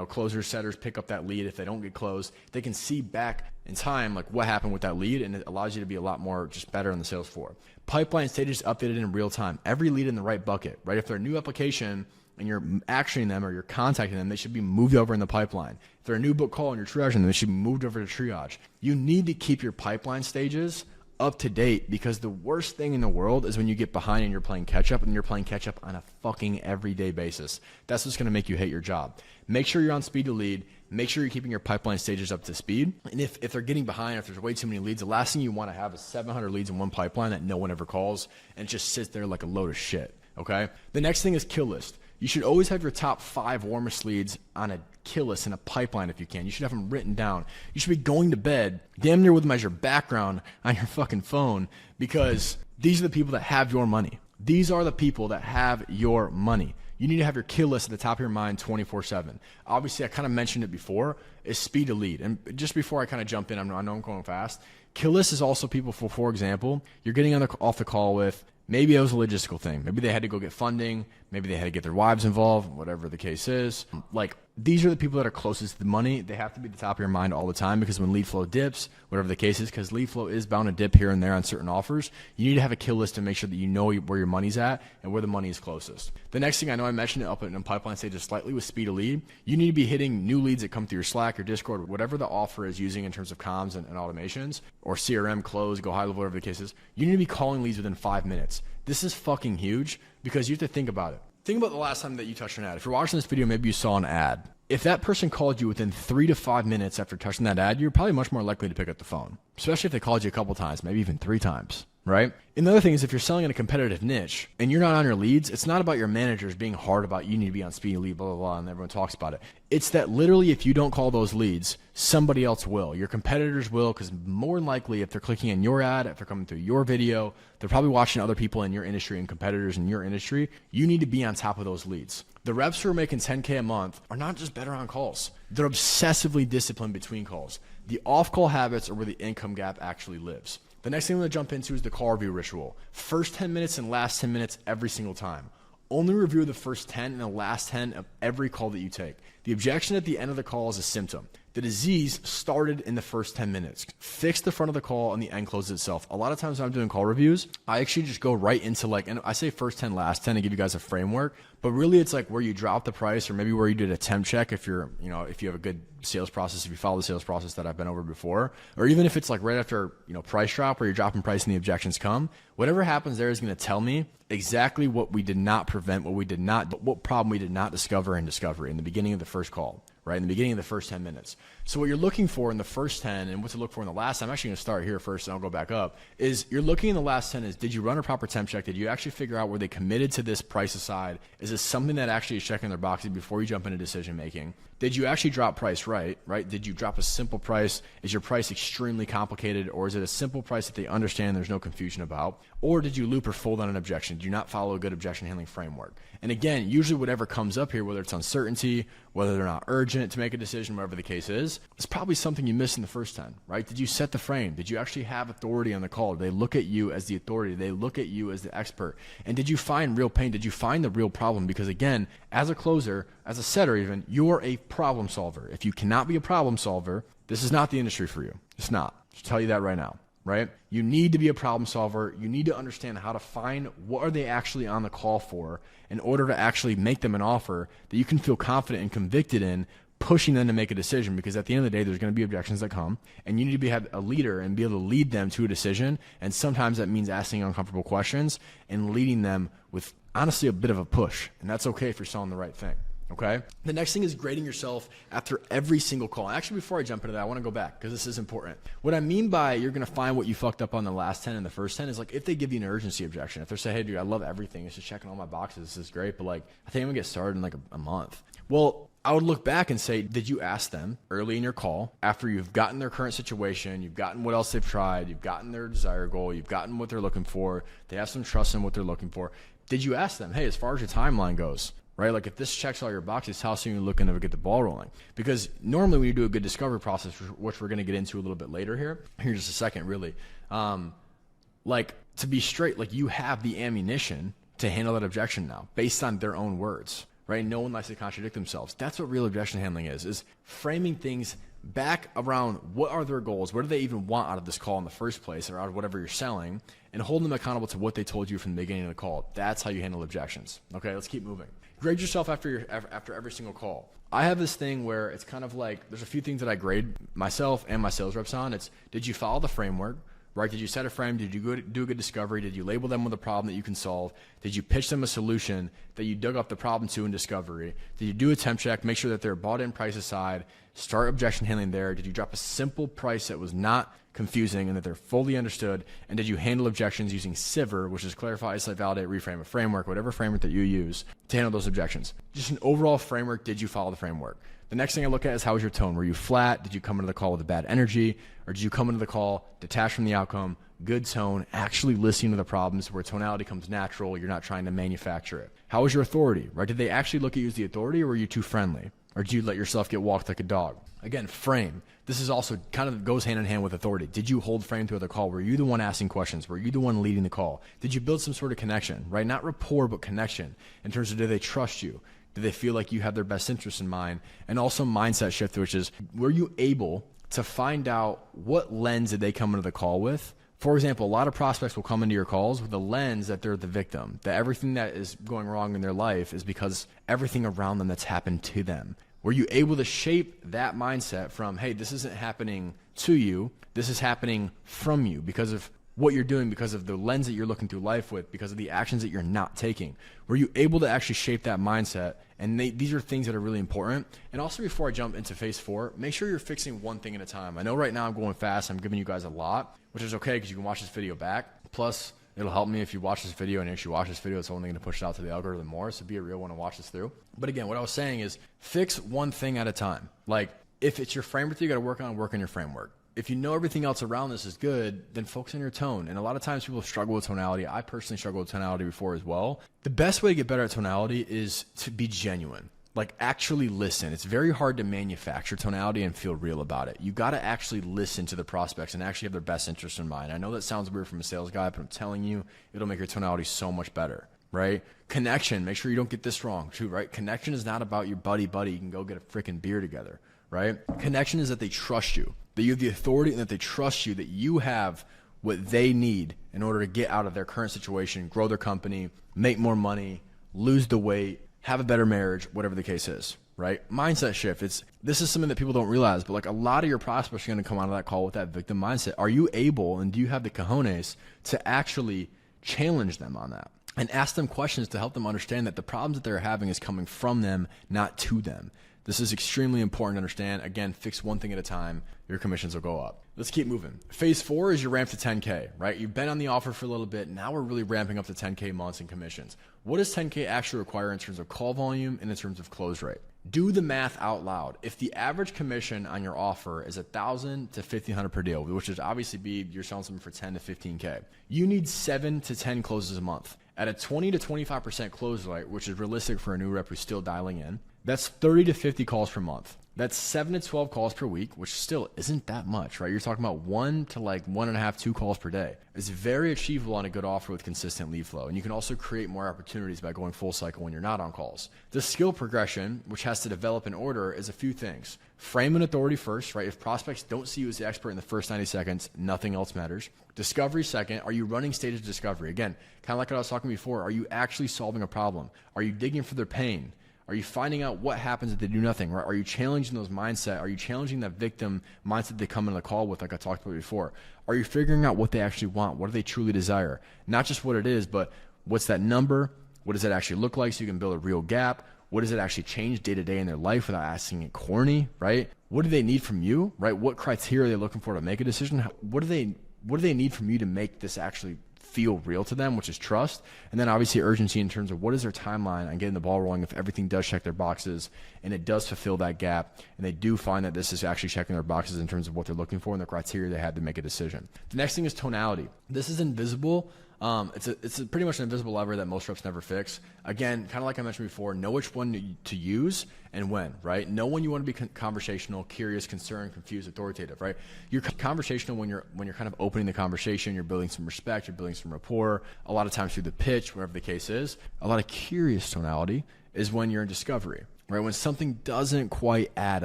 closers, setters pick up that lead, if they don't get closed, they can see back in time like what happened with that lead, and it allows you to be a lot more just better on the sales floor. Pipeline status updated in real time. Every lead in the right bucket, right? If they're a new application and you're actioning them or you're contacting them, they should be moved over in the pipeline. If they're a new book call and you're triaging them, they should be moved over to triage. You need to keep your pipeline stages up to date because the worst thing in the world is when you get behind and you're playing catch up, and you're playing catch up on a fucking everyday basis. That's what's going to make you hate your job. Make sure you're on speed to lead. Make sure you're keeping your pipeline stages up to speed. And if they're getting behind, if there's way too many leads, the last thing you want to have is 700 leads in one pipeline that no one ever calls and it just sits there like a load of shit. Okay? The next thing is kill list. You should always have your top 5 warmest leads on a kill list in a pipeline if you can. You should have them written down. You should be going to bed damn near with them as your background on your fucking phone because these are the people that have your money. These are the people that have your money. You need to have your kill list at the top of your mind 24/7. Obviously, I kind of mentioned it before, is speed to lead. And just before I kind of jump in, I know I'm going fast. Kill list is also people, for example, you're getting off the call with, maybe it was a logistical thing. Maybe they had to go get funding. Maybe they had to get their wives involved, whatever the case is. Like, these are the people that are closest to the money. They have to be at the top of your mind all the time because when lead flow dips, whatever the case is, because lead flow is bound to dip here and there on certain offers, you need to have a kill list to make sure that you know where your money's at and where the money is closest. The next thing, I know I mentioned it up in pipeline stages slightly with speed of lead. You need to be hitting new leads that come through your Slack or Discord, whatever the offer is using in terms of comms and automations, or CRM, close, go high level, whatever the case is. You need to be calling leads within 5 minutes. This is fucking huge because you have to think about it. Think about the last time that you touched an ad. If you're watching this video, maybe you saw an ad. If that person called you within 3 to 5 minutes after touching that ad, you're probably much more likely to pick up the phone, especially if they called you a couple times, maybe even 3 times, right? And the other thing is if you're selling in a competitive niche and you're not on your leads, it's not about your managers being hard about you need to be on speed and lead, blah, blah, blah, and everyone talks about it. It's that literally if you don't call those leads, somebody else will. Your competitors will, because more than likely if they're clicking on your ad, if they're coming through your video, they're probably watching other people in your industry and competitors in your industry. You need to be on top of those leads. The reps who are making 10K a month are not just better on calls. They're obsessively disciplined between calls. The off-call habits are where the income gap actually lives. The next thing I'm going to jump into is the call review ritual. First 10 minutes and last 10 minutes every single time. Only review the first 10 and the last 10 of every call that you take. The objection at the end of the call is a symptom. The disease started in the first 10 minutes. Fix the front of the call and the end closes itself. A lot of times when I'm doing call reviews, I actually just go right into and I say first 10, last 10 to give you guys a framework, but really it's like where you drop the price or maybe where you did a temp check if you're, if you have a good sales process, if you follow the sales process that I've been over before, or even if it's like right after, price drop where you're dropping price and the objections come, whatever happens there is going to tell me exactly what we did not prevent, what problem we did not discover in discovery in the beginning of the first call. Right in the beginning of the first 10 minutes. So what you're looking for in the first 10 and what to look for in the last, I'm actually going to start here first and I'll go back up, is you're looking in the last 10 is, did you run a proper temp check? Did you actually figure out where they committed to this price aside? Is this something that actually is checking their boxes before you jump into decision making? Did you actually drop price right? Did you drop a simple price? Is your price extremely complicated, or is it a simple price that they understand there's no confusion about? Or did you loop or fold on an objection? Do you not follow a good objection handling framework? And again, usually whatever comes up here, whether it's uncertainty, whether they're not urgent to make a decision, whatever the case is, it's probably something you missed in the first 10, right? Did you set the frame? Did you actually have authority on the call? Did they look at you as the authority? Did they look at you as the expert? And did you find real pain? Did you find the real problem? Because again, as a closer, as a setter even, you're a problem solver. If you cannot be a problem solver, this is not the industry for you. It's not. I'll tell you that right now. Right? You need to be a problem solver. You need to understand how to find what are they actually on the call for in order to actually make them an offer that you can feel confident and convicted in pushing them to make a decision, because at the end of the day, there's going to be objections that come and you need to have a leader and be able to lead them to a decision. And sometimes that means asking uncomfortable questions and leading them with honestly a bit of a push. And that's okay if you're selling the right thing. Okay. The next thing is grading yourself after every single call. Actually, before I jump into that, I want to go back because this is important. What I mean by you're going to find what you fucked up on the last 10 and the first 10 is like if they give you an urgency objection, if they say, hey, dude, I love everything. It's just checking all my boxes. This is great. But I think I'm going to get started in a month. Well, I would look back and say, did you ask them early in your call after you've gotten their current situation, you've gotten what else they've tried, you've gotten their desired goal, you've gotten what they're looking for, they have some trust in what they're looking for. Did you ask them, hey, as far as your timeline goes, right? Like if this checks all your boxes, how soon are you looking to get the ball rolling? Because normally when you do a good discovery process, which we're going to get into a little bit later here in just a second, really, to be straight, you have the ammunition to handle that objection now based on their own words, right? No one likes to contradict themselves. That's what real objection handling is framing things back around what are their goals? What do they even want out of this call in the first place or out of whatever you're selling, and holding them accountable to what they told you from the beginning of the call. That's how you handle objections. Okay, let's keep moving. Grade yourself after every single call. I have this thing where it's kind of like there's a few things that I grade myself and my sales reps on. It's, did you follow the framework? Right? Did you set a frame? Did you do a good discovery? Did you label them with a problem that you can solve? Did you pitch them a solution that you dug up the problem to in discovery? Did you do a temp check? Make sure that they're bought in price aside. Start objection handling there. Did you drop a simple price that was not confusing and that they're fully understood? And did you handle objections using SIVR, which is clarify, isolate, validate, reframe, a framework, whatever framework that you use to handle those objections? Just an overall framework. Did you follow the framework? The next thing I look at is how was your tone? Were you flat? Did you come into the call with a bad energy? Or did you come into the call detached from the outcome? Good tone, actually listening to the problems where tonality comes natural. You're not trying to manufacture it. How was your authority? Right? Did they actually look at you as the authority, or were you too friendly? Or did you let yourself get walked like a dog? Again, frame. This is also kind of goes hand in hand with authority. Did you hold frame throughout the call? Were you the one asking questions? Were you the one leading the call? Did you build some sort of connection, right? Not rapport, but connection in terms of, do they trust you? Do they feel like you have their best interest in mind? And also mindset shift, which is, were you able to find out what lens did they come into the call with? For example, a lot of prospects will come into your calls with the lens that they're the victim, that everything that is going wrong in their life is because everything around them that's happened to them. Were you able to shape that mindset from, hey, this isn't happening to you, this is happening from you because of what you're doing, because of the lens that you're looking through life with, because of the actions that you're not taking? Were you able to actually shape that mindset? And these are things that are really important. And also, before I jump into phase 4, make sure you're fixing one thing at a time. I know right now I'm going fast. I'm giving you guys a lot, which is okay because you can watch this video back. Plus, it'll help me if you watch this video, and if you watch this video, it's only going to push it out to the algorithm more. So be a real one and watch this through. But again, what I was saying is fix one thing at a time. Like if it's your framework that you got to work on your framework. If you know everything else around this is good, then focus on your tone. And a lot of times people struggle with tonality. I personally struggled with tonality before as well. The best way to get better at tonality is to be genuine. Like actually listen. It's very hard to manufacture tonality and feel real about it. You got to actually listen to the prospects and actually have their best interest in mind. I know that sounds weird from a sales guy, but I'm telling you, it'll make your tonality so much better. right? Connection, make sure you don't get this wrong too, right? Connection is not about your buddy you can go get a freaking beer together, right? Connection is that they trust you, that you have the authority and that they trust you, that you have what they need in order to get out of their current situation, grow their company, make more money, lose the weight, have a better marriage, whatever the case is, right? Mindset shift. This is something that people don't realize, but like a lot of your prospects are going to come out of that call with that victim mindset. Are you able and do you have the cojones to actually challenge them on that and ask them questions to help them understand that the problems that they're having is coming from them, not to them? This is extremely important to understand. Again, fix one thing at a time. Your commissions will go up. Let's keep moving. Phase 4 is your ramp to 10K, right? You've been on the offer for a little bit. Now we're really ramping up to 10K months in commissions. What does 10K actually require in terms of call volume and in terms of close rate? Do the math out loud. If the average commission on your offer is $1,000 to $1,500 per deal, which would obviously be you're selling something for 10 to 15K, you need 7 to 10 closes a month. At a 20 to 25% close rate, which is realistic for a new rep who's still dialing in, that's 30 to 50 calls per month. That's 7 to 12 calls per week, which still isn't that much, right? You're talking about 1 to like 1.5, 2 calls per day. It's very achievable on a good offer with consistent lead flow. And you can also create more opportunities by going full cycle when you're not on calls. The skill progression, which has to develop in order, is a few things. Frame and authority first, right? If prospects don't see you as the expert in the first 90 seconds, nothing else matters. Discovery second. Are you running stage of discovery? Again, kind of like what I was talking before. Are you actually solving a problem? Are you digging for their pain? Are you finding out what happens if they do nothing, right? Are you challenging those mindset? Are you challenging that victim mindset they come into the call with, like I talked about before? Are you figuring out what they actually want? What do they truly desire? Not just what it is, but what's that number? What does it actually look like so you can build a real gap? What does it actually change day to day in their life without asking it corny, right? What do they need from you, right? What criteria are they looking for to make a decision? What do they need from you to make this actually feel real to them, which is trust? And then obviously urgency in terms of what is their timeline on getting the ball rolling if everything does check their boxes and it does fulfill that gap and they do find that this is actually checking their boxes in terms of what they're looking for and the criteria they had to make a decision. The next thing is tonality. This is invisible. It's pretty much an invisible lever that most reps never fix. Again, kind of like I mentioned before, know which one to use and when, right? Know when you want to be conversational, curious, concerned, confused, authoritative, right? You're conversational when you're kind of opening the conversation, you're building some respect, you're building some rapport, a lot of times through the pitch, whatever the case is. A lot of curious tonality is when you're in discovery, right? When something doesn't quite add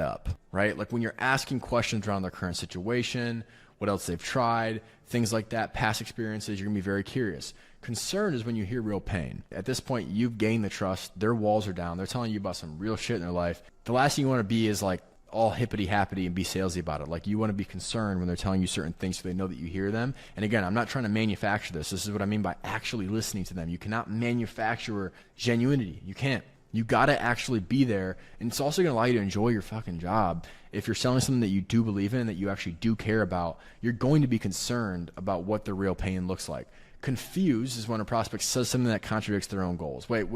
up, right? Like when you're asking questions around their current situation, what else they've tried, things like that, past experiences, you're gonna be very curious. Concern is when you hear real pain. At this point, you've gained the trust, their walls are down, they're telling you about some real shit in their life. The last thing you wanna be is like all hippity-happity and be salesy about it. Like you wanna be concerned when they're telling you certain things so they know that you hear them. And again, I'm not trying to manufacture this. This is what I mean by actually listening to them. You cannot manufacture genuinity. You can't. You got to actually be there. And it's also going to allow you to enjoy your fucking job. If you're selling something that you do believe in, that you actually do care about, you're going to be concerned about what the real pain looks like. Confused is when a prospect says something that contradicts their own goals. Wait.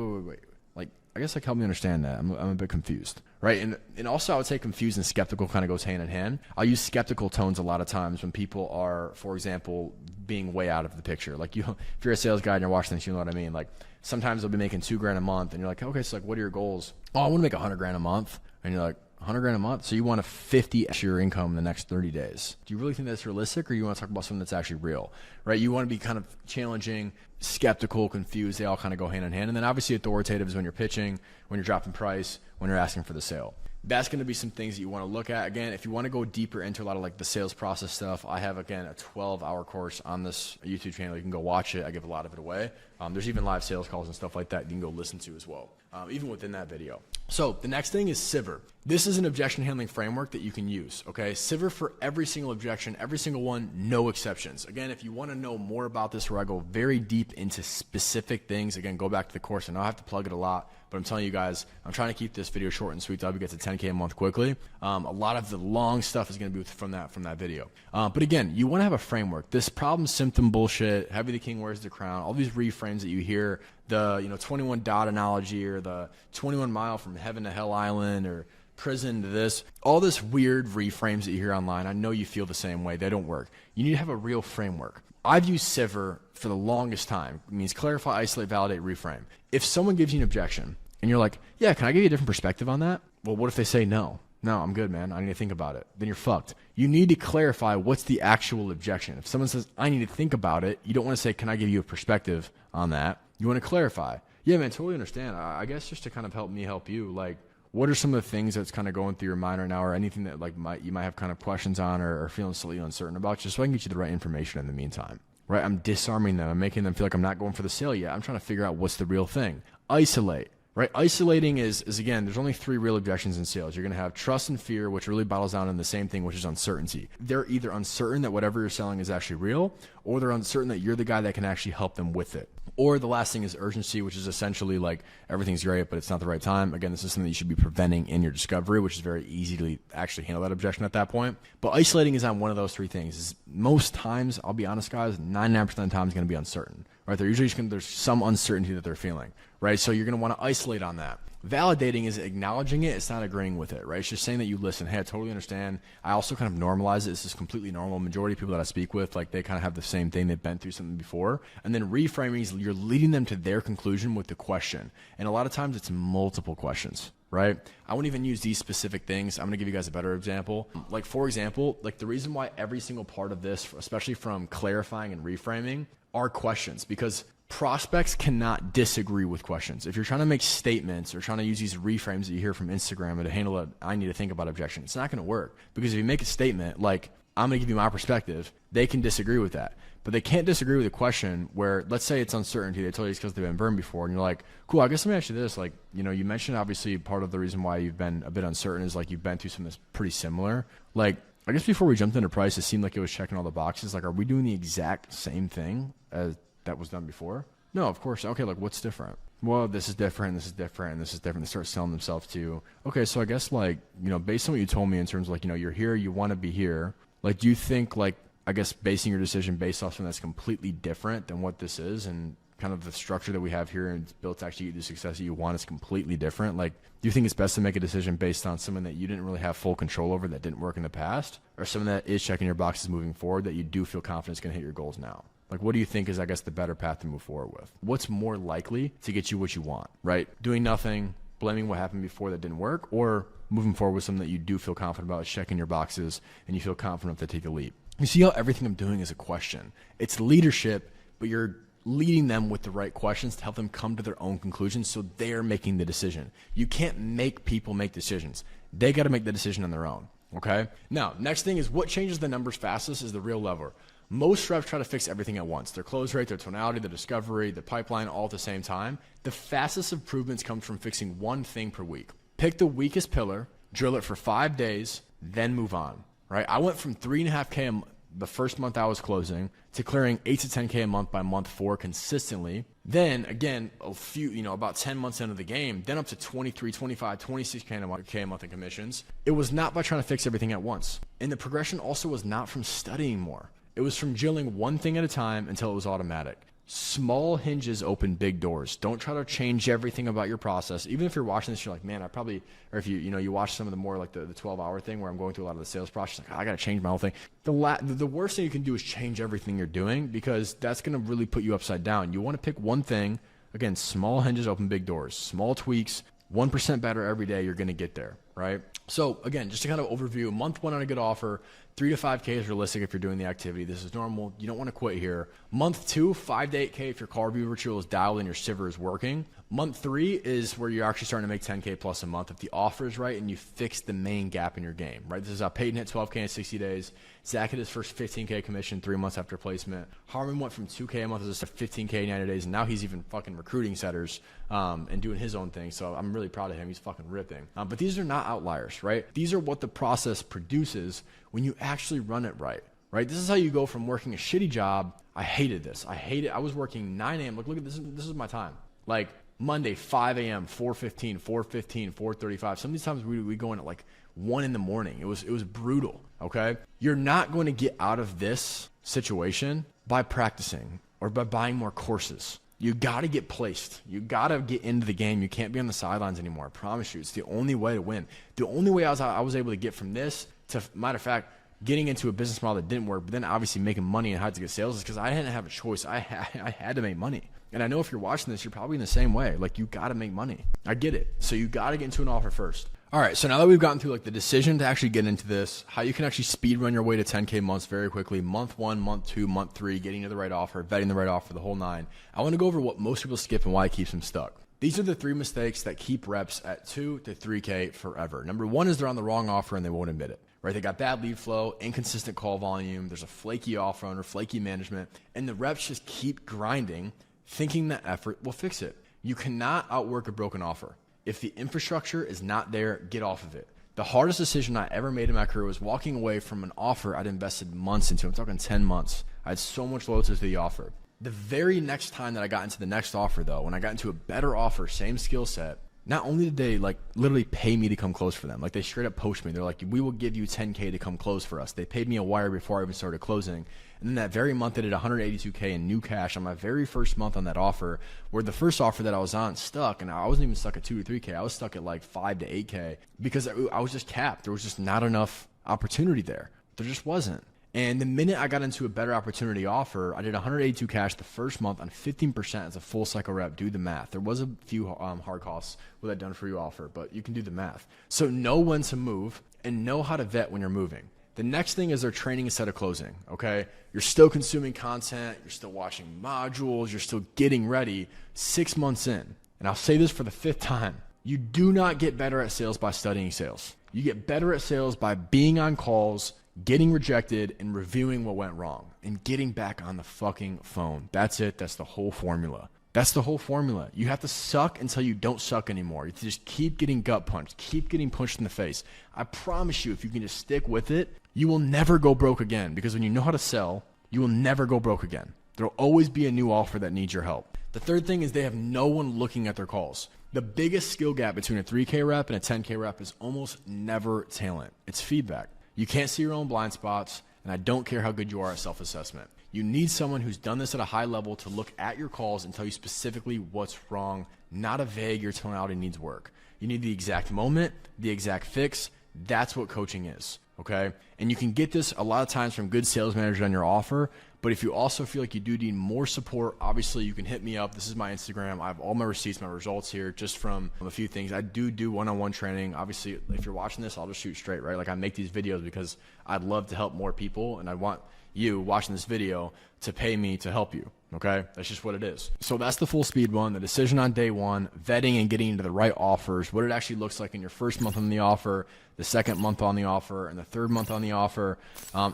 Like, I guess help me understand that. I'm a bit confused, right? And also I would say confused and skeptical kind of goes hand in hand. I'll use skeptical tones a lot of times when people are, for example, being way out of the picture. Like if you're a sales guy and you're watching this, you know what I mean? Like sometimes they'll be making $2,000 a month and you're like, okay, so like what are your goals? Oh, I want to make $100,000 a month. And you're like, $100,000 a month? So you want a 50x your income in the next 30 days. Do you really think that's realistic, or you want to talk about something that's actually real, right? You want to be kind of challenging, skeptical, confused. They all kind of go hand in hand. And then obviously authoritative is when you're pitching, when you're dropping price, when you're asking for the sale. That's going to be some things that you want to look at. Again, if you want to go deeper into a lot of like the sales process stuff, I have, again, a 12-hour course on this YouTube channel. You can go watch it. I give a lot of it away. There's even live sales calls and stuff like that you can go listen to as well, even within that video. So the next thing is SIVR. This is an objection handling framework that you can use, okay? SIVR for every single objection, every single one, no exceptions. Again, if you want to know more about this where I go very deep into specific things, again, go back to the course. I know I have to plug it a lot, but I'm telling you guys, I'm trying to keep this video short and sweet to help you get to 10K a month quickly. A lot of the long stuff is going to be from that video. But again, you want to have a framework. This problem symptom bullshit, heavy the king wears the crown, all these reframes that you hear, the 21 dot analogy or the 21 mile from heaven to hell island or prison to this, all this weird reframes that you hear online. I know you feel the same way. They don't work. You need to have a real framework. I've used SIVR for the longest time. It means clarify, isolate, validate, reframe. If someone gives you an objection and you're like, yeah, can I give you a different perspective on that? Well, what if they say no? No, I'm good, man. I need to think about it. Then you're fucked. You need to clarify what's the actual objection. If someone says, I need to think about it, you don't want to say, can I give you a perspective on that? You want to clarify. Yeah, man, totally understand. I guess just to kind of help me help you, like, what are some of the things that's kind of going through your mind right now, or anything that like you might have kind of questions on or feeling slightly uncertain about, just so I can get you the right information in the meantime, right? I'm disarming them. I'm making them feel like I'm not going for the sale yet. I'm trying to figure out what's the real thing. Isolate. Right? Isolating is again, there's only 3 real objections in sales. You're going to have trust and fear, which really bottles down in the same thing, which is uncertainty. They're either uncertain that whatever you're selling is actually real, or they're uncertain that you're the guy that can actually help them with it. Or the last thing is urgency, which is essentially like everything's great, but it's not the right time. Again, this is something that you should be preventing in your discovery, which is very easy to actually handle that objection at that point. But isolating is on one of those 3 things. Most times, I'll be honest, guys, 99% of the time is going to be uncertain. Right? They're usually there's some uncertainty that they're feeling, right? So you're going to want to isolate on that. Validating is acknowledging it. It's not agreeing with it, right? It's just saying that you listen. Hey, I totally understand. I also kind of normalize it. This is completely normal. Majority of people that I speak with, like they kind of have the same thing. They've been through something before. And then reframing is you're leading them to their conclusion with the question. And a lot of times it's multiple questions, right? I won't even use these specific things. I'm going to give you guys a better example. Like, for example, like the reason why every single part of this, especially from clarifying and reframing, are questions, because prospects cannot disagree with questions. If you're trying to make statements or trying to use these reframes that you hear from Instagram to handle a I need to think about objection, it's not going to work. Because if you make a statement like, I'm going to give you my perspective, they can disagree with that. But they can't disagree with a question where, let's say it's uncertainty. They told you it's because they've been burned before. And you're like, cool, I guess let me ask you this. Like, you know, you mentioned obviously part of the reason why you've been a bit uncertain is like you've been through something that's pretty similar. Like, I guess before we jumped into price, it seemed like it was checking all the boxes. Like, are we doing the exact same thing as that was done before? No, of course. Okay, like what's different? Well, this is different, this is different, and this is different. They start selling themselves to, okay, so I guess like, you know, based on what you told me in terms of like, you know, you're here, you want to be here. Like, do you think like, I guess basing your decision based off something that's completely different than what this is, and kind of the structure that we have here and it's built to actually get the success that you want is completely different? Like, do you think it's best to make a decision based on something that you didn't really have full control over that didn't work in the past, or something that is checking your boxes moving forward that you do feel confident is going to hit your goals now? Like, what do you think is, I guess, the better path to move forward with? What's more likely to get you what you want, right? Doing nothing, blaming what happened before that didn't work, or moving forward with something that you do feel confident about, checking your boxes, and you feel confident to take a leap? You see how everything I'm doing is a question. It's leadership, but you're leading them with the right questions to help them come to their own conclusions so they're making the decision. You can't make people make decisions. They got to make the decision on their own, okay? Now, next thing is what changes the numbers fastest is the real lever. Most reps try to fix everything at once. Their close rate, their tonality, their discovery, the pipeline, all at the same time. The fastest improvements come from fixing one thing per week. Pick the weakest pillar, drill it for 5 days, then move on, right? I went from 3.5K the first month I was closing to clearing 8 to 10K a month by month 4 consistently. Then again, about 10 months into the game, then up to 23, 25, 26K a month in commissions. It was not by trying to fix everything at once. And the progression also was not from studying more. It was from drilling one thing at a time until it was automatic. Small hinges open big doors. Don't try to change everything about your process. Even if you're watching this, you're like, man, or if you watch some of the more like the 12-hour thing where I'm going through a lot of the sales process, like, I got to change my whole thing. The worst thing you can do is change everything you're doing, because that's going to really put you upside down. You want to pick one thing. Again, small hinges open big doors. Small tweaks, 1% better every day, you're going to get there, right? So again, just to kind of overview, month 1 on a good offer, 3 to 5K is realistic if you're doing the activity. This is normal. You don't want to quit here. Month 2, 5 to 8K if your car review ritual is dialed and your Shiver is working. Month 3 is where you're actually starting to make 10K plus a month if the offer is right and you fix the main gap in your game, right? This is how Peyton hit 12K in 60 days. Zach hit his first 15K commission 3 months after placement. Harmon went from 2K a month to 15K in 90 days, and now he's even fucking recruiting setters and doing his own thing. So I'm really proud of him. He's fucking ripping. But these are not outliers, right? These are what the process produces when you actually run it right? This is how you go from working a shitty job. I hated this. I hate it. I was working 9 a.m. Look at this. This is my time. Like Monday, 5 a.m., 4:15, 4:15, 4:35. Some of these times we go in at like 1 in the morning. It was brutal. Okay. You're not going to get out of this situation by practicing or by buying more courses. You got to get placed. You got to get into the game. You can't be on the sidelines anymore. I promise you. It's the only way to win. The only way I was able to get from this to, matter of fact, getting into a business model that didn't work, but then obviously making money and how to get sales is because I didn't have a choice. I had to make money. And I know if you're watching this, you're probably in the same way. Like, you got to make money. I get it. So you got to get into an offer first. All right, so now that we've gotten through like the decision to actually get into this, how you can actually speed run your way to 10K months very quickly, month 1, month 2, month 3, getting to the right offer, vetting the right offer, the whole 9. I want to go over what most people skip and why it keeps them stuck. These are the 3 mistakes that keep reps at 2 to 3K forever. Number 1 is they're on the wrong offer and they won't admit it. Right? They got bad lead flow, inconsistent call volume, there's a flaky offer owner, flaky management, and the reps just keep grinding, thinking that effort will fix it. You cannot outwork a broken offer. If the infrastructure is not there, get off of it. The hardest decision I ever made in my career was walking away from an offer I'd invested months into. I'm talking 10 months. I had so much loyalty to the offer. The very next time that I got into the next offer though, when I got into a better offer, same skill set, not only did they like literally pay me to come close for them, like they straight up poached me. They're like, we will give you 10K to come close for us. They paid me a wire before I even started closing. And then that very month, they did 182K in new cash on my very first month on that offer, where the first offer that I was on stuck, and I wasn't even stuck at 2 to 3K. I was stuck at like 5 to 8K because I was just capped. There was just not enough opportunity there. There just wasn't. And the minute I got into a better opportunity offer, I did 182 cash the first month on 15% as a full cycle rep. Do the math. There was a few hard costs with that done for you offer, but you can do the math. So know when to move and know how to vet when you're moving. The next thing is they're training instead of closing, okay? You're still consuming content. You're still watching modules. You're still getting ready 6 months in. And I'll say this for the 5th time. You do not get better at sales by studying sales. You get better at sales by being on calls, getting rejected, and reviewing what went wrong and getting back on the fucking phone. That's it. That's the whole formula. That's the whole formula. You have to suck until you don't suck anymore. You have to just keep getting gut punched, keep getting punched in the face. I promise you, if you can just stick with it, you will never go broke again, because when you know how to sell, you will never go broke again. There'll always be a new offer that needs your help. The third thing is they have no one looking at their calls. The biggest skill gap between a 3K rep and a 10K rep is almost never talent. It's feedback. You can't see your own blind spots, and I don't care how good you are at self-assessment. You need someone who's done this at a high level to look at your calls and tell you specifically what's wrong, not a vague, your tonality needs work. You need the exact moment, the exact fix. That's what coaching is, okay? And you can get this a lot of times from good sales managers on your offer, but if you also feel like you do need more support, obviously you can hit me up. This is my Instagram. I have all my receipts, my results here just from a few things. I do one-on-one training. Obviously, if you're watching this, I'll just shoot straight, right? Like I make these videos because I'd love to help more people, and I want you watching this video to pay me to help you. Okay, that's just what it is. So that's the full speed one, the decision on day 1, vetting and getting into the right offers, what it actually looks like in your first month on the offer, the second month on the offer, and the third month on the offer.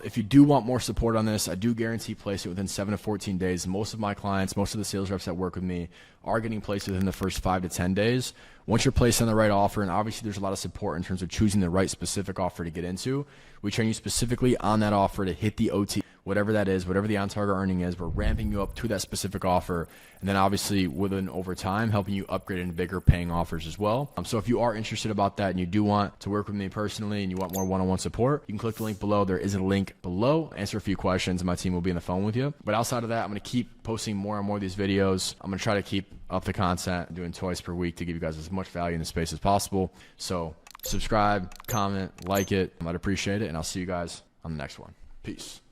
If you do want more support on this, I do guarantee place it within 7 to 14 days. Most of my clients, most of the sales reps that work with me are getting placed within the first 5 to 10 days. Once you're placed on the right offer, and obviously there's a lot of support in terms of choosing the right specific offer to get into, we train you specifically on that offer to hit the OT, whatever that is, whatever the on-target earning is. We're ramping you up to that specific offer, and then obviously within over time helping you upgrade into bigger paying offers as well. So if you are interested about that and you do want to work with me personally and you want more one-on-one support, you can click the link below. There is a link below. Answer a few questions and my team will be on the phone with you. But outside of that, I'm going to keep posting more and more of these videos. I'm going to try to keep up the content, doing twice per week to give you guys as much value in the space as possible. So subscribe, comment, like it. I'd appreciate it, and I'll see you guys on the next one. Peace.